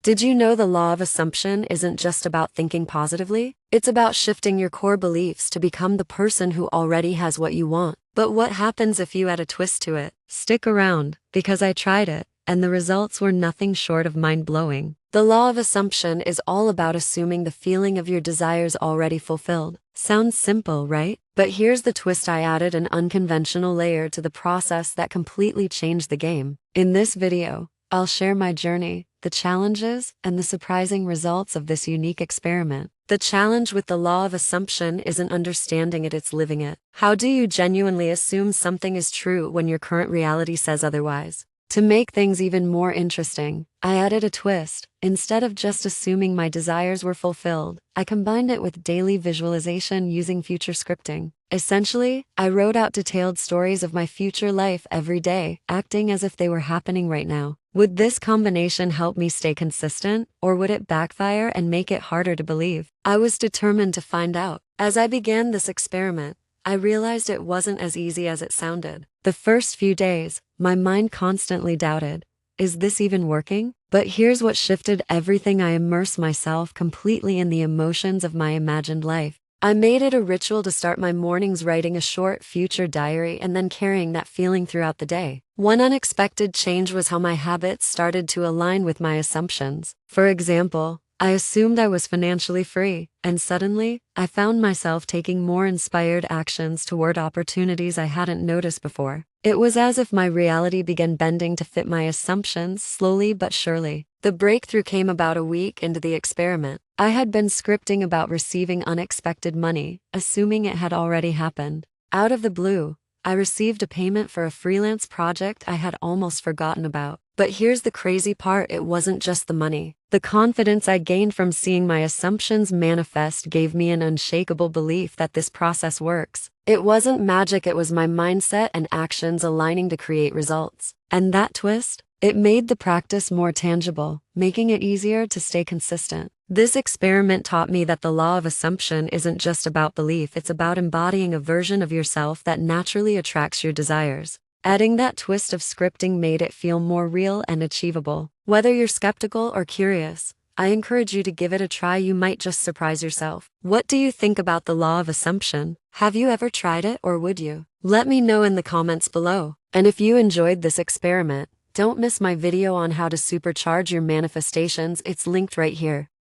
Did you know the law of assumption isn't just about thinking positively? It's about shifting your core beliefs to become the person who already has what you want. But what happens if you add a twist to it? Stick around, because I tried it, and the results were nothing short of mind-blowing. The law of assumption is all about assuming the feeling of your desires already fulfilled. Sounds simple, right? But here's the twist: I added an unconventional layer to the process that completely changed the game. In this video, I'll share my journey, the challenges, and the surprising results of this unique experiment. The challenge with the law of assumption isn't understanding it, it's living it. How do you genuinely assume something is true when your current reality says otherwise? To make things even more interesting, I added a twist. Instead of just assuming my desires were fulfilled, I combined it with daily visualization using future scripting. Essentially, I wrote out detailed stories of my future life every day, acting as if they were happening right now. Would this combination help me stay consistent, or would it backfire and make it harder to believe? I was determined to find out. As I began this experiment, I realized it wasn't as easy as it sounded. The first few days, my mind constantly doubted, is this even working? But here's what shifted everything: I immersed myself completely in the emotions of my imagined life. I made it a ritual to start my mornings writing a short future diary and then carrying that feeling throughout the day. One unexpected change was how my habits started to align with my assumptions. For example, I assumed I was financially free, and suddenly, I found myself taking more inspired actions toward opportunities I hadn't noticed before. It was as if my reality began bending to fit my assumptions, slowly but surely. The breakthrough came about a week into the experiment. I had been scripting about receiving unexpected money, assuming it had already happened. Out of the blue, I received a payment for a freelance project I had almost forgotten about. But here's the crazy part: it wasn't just the money. The confidence I gained from seeing my assumptions manifest gave me an unshakable belief that this process works. It wasn't magic, it was my mindset and actions aligning to create results. And that twist? It made the practice more tangible, making it easier to stay consistent. This experiment taught me that the law of assumption isn't just about belief, it's about embodying a version of yourself that naturally attracts your desires. Adding that twist of scripting made it feel more real and achievable. Whether you're skeptical or curious, I encourage you to give it a try. You might just surprise yourself. What do you think about the law of assumption? Have you ever tried it, or would you? Let me know in the comments below. And if you enjoyed this experiment, don't miss my video on how to supercharge your manifestations. It's linked right here.